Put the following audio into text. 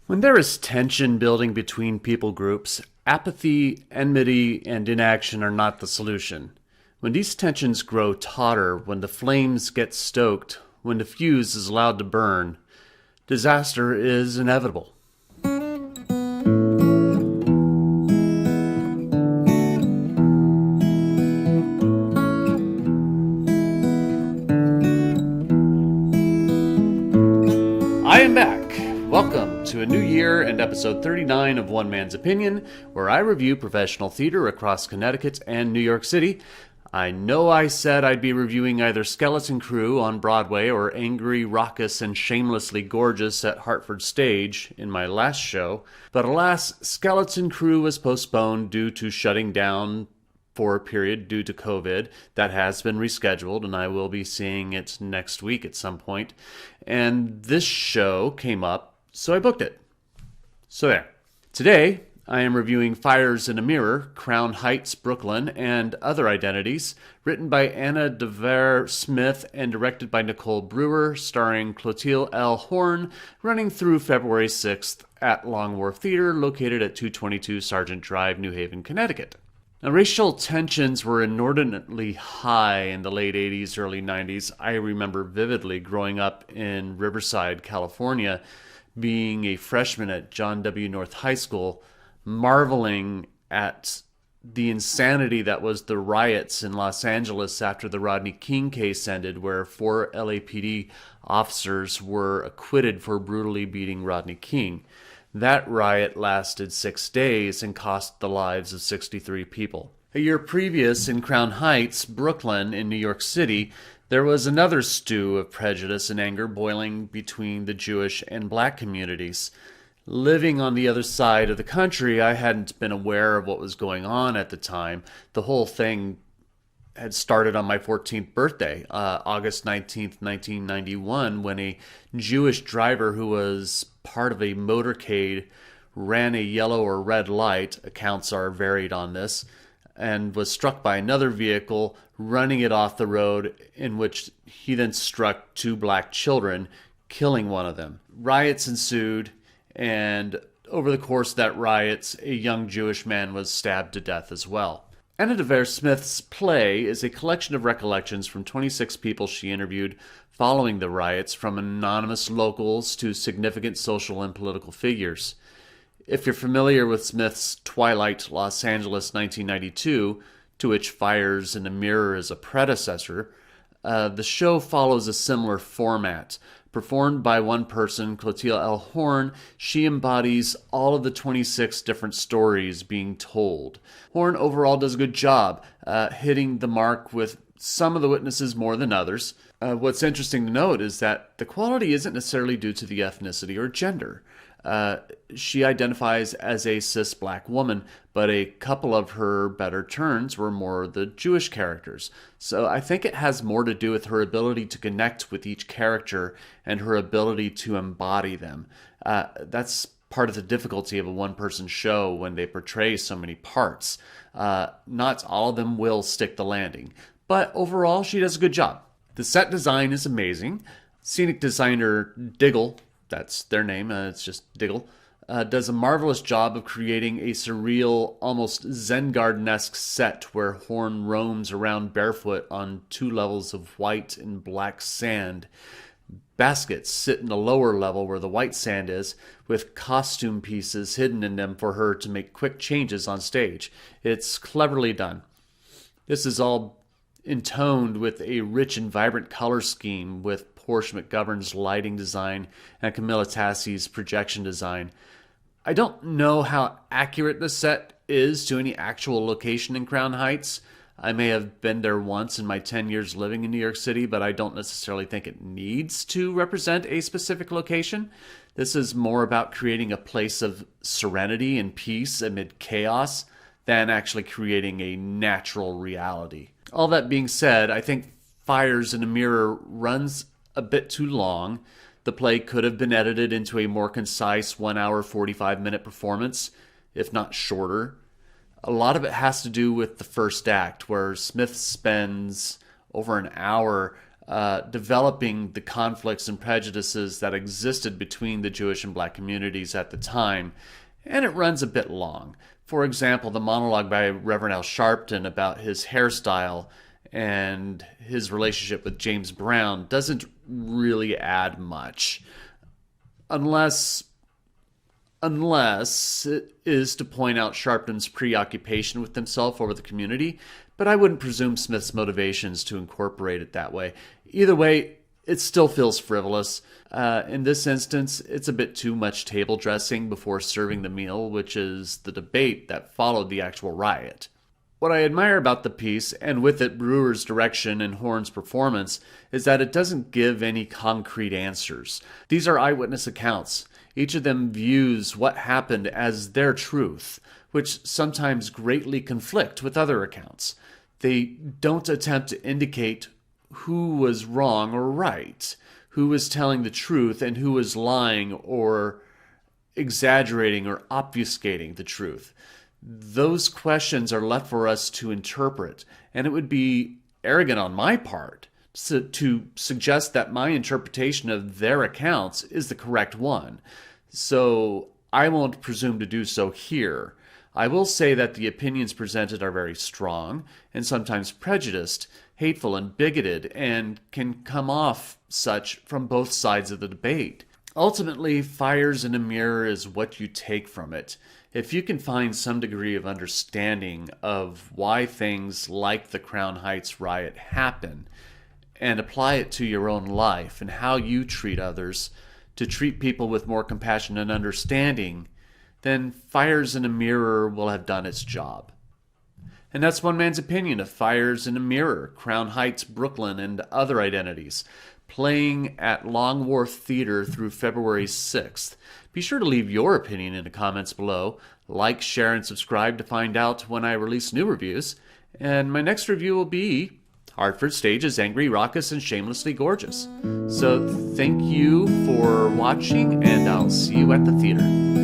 When there is tension building between people groups, apathy, enmity, and inaction are not the solution. When these tensions grow tauter, when the flames get stoked, when the fuse is allowed to burn, disaster is inevitable. I am back. Welcome to a new year and episode 39 of One Man's Opinion, where I review professional theater across Connecticut and New York City. I know I said I'd be reviewing either Skeleton Crew on Broadway or Angry, Raucous, and Shamelessly Gorgeous at Hartford Stage in my last show, but alas, Skeleton Crew was postponed due to shutting down for a period due to COVID. That has been rescheduled, and I will be seeing it next week at some point. And this show came up, so I booked it. So there. Today, I am reviewing Fires in a Mirror, Crown Heights, Brooklyn, and Other Identities, written by Anna Deavere Smith and directed by Nicole Brewer, starring Cloteal L. Horne, running through February 6th at Long Wharf Theater, located at 222 Sargent Drive, New Haven, Connecticut. Now, racial tensions were inordinately high in the late 80s, early 90s. I remember vividly growing up in Riverside, California, being a freshman at John W. North High School, marveling at the insanity that was the riots in Los Angeles after the Rodney King case ended, where 4 LAPD officers were acquitted for brutally beating Rodney King. That riot lasted 6 days and cost the lives of 63 people. A year previous, in Crown Heights, Brooklyn, in New York City, there was another stew of prejudice and anger boiling between the Jewish and black communities. Living on the other side of the country, I hadn't been aware of what was going on at the time. The whole thing had started on my 14th birthday, August 19th, 1991, when a Jewish driver who was part of a motorcade ran a yellow or red light, accounts are varied on this, and was struck by another vehicle running it off the road, in which he then struck 2 black children, killing one of them. Riots ensued, and over the course of that riots, a young Jewish man was stabbed to death as well. Anna Deavere Smith's play is a collection of recollections from 26 people she interviewed following the riots, from anonymous locals to significant social and political figures. If you're familiar with Smith's Twilight Los Angeles 1992, to which Fires in a Mirror is a predecessor, the show follows a similar format. Performed by one person, Cloteal L. Horne, she embodies all of the 26 different stories being told. Horne overall does a good job, hitting the mark with some of the witnesses more than others. What's interesting to note is that the quality isn't necessarily due to the ethnicity or gender. She identifies as a cis black woman, but a couple of her better turns were more the Jewish characters. So I think it has more to do with her ability to connect with each character and her ability to embody them. That's part of the difficulty of a one-person show when they portray so many parts. Not all of them will stick the landing, but overall she does a good job. The set design is amazing. Scenic designer Diggle, that's their name, it's just Diggle, does a marvelous job of creating a surreal, almost Zen garden-esque set where Horne roams around barefoot on 2 levels of white and black sand. Baskets sit in the lower level where the white sand is, with costume pieces hidden in them for her to make quick changes on stage. It's cleverly done. This is all intoned with a rich and vibrant color scheme, with Porsche McGovern's lighting design and Camilla Tassi's projection design. I don't know how accurate the set is to any actual location in Crown Heights. I may have been there once in my 10 years living in New York City, but I don't necessarily think it needs to represent a specific location. This is more about creating a place of serenity and peace amid chaos than actually creating a natural reality. All that being said, I think Fires in a Mirror runs a bit too long. The play could have been edited into a more concise 1 hour, 45-minute performance, if not shorter. A lot of it has to do with the first act, where Smith spends over an hour developing the conflicts and prejudices that existed between the Jewish and black communities at the time, and it runs a bit long. For example, the monologue by Reverend Al Sharpton about his hairstyle and his relationship with James Brown doesn't really add much, unless it is to point out Sharpton's preoccupation with himself over the community, but I wouldn't presume Smith's motivations to incorporate it that way. Either way, it still feels frivolous. In this instance, it's a bit too much table dressing before serving the meal, which is the debate that followed the actual riot. What I admire about the piece, and with it Brewer's direction and Horne's performance, is that it doesn't give any concrete answers. These are eyewitness accounts. Each of them views what happened as their truth, which sometimes greatly conflict with other accounts. They don't attempt to indicate who was wrong or right, who was telling the truth and who was lying or exaggerating or obfuscating the truth. Those questions are left for us to interpret, and it would be arrogant on my part to suggest that my interpretation of their accounts is the correct one. So I won't presume to do so here. I will say that the opinions presented are very strong and sometimes prejudiced, hateful and bigoted, and can come off such from both sides of the debate. Ultimately, fires in a mirror is what you take from it. If you can find some degree of understanding of why things like the Crown Heights riot happen and apply it to your own life and how you treat others, to treat people with more compassion and understanding, then Fires in a Mirror will have done its job. And that's one man's opinion of Fires in a Mirror, Crown Heights, Brooklyn, and other identities, playing at Long Wharf Theater through February 6th. Be sure to leave your opinion in the comments below. Like, share, and subscribe to find out when I release new reviews. And my next review will be Hartford Stage's Angry, Raucous, and Shamelessly Gorgeous. So thank you for watching, and I'll see you at the theater.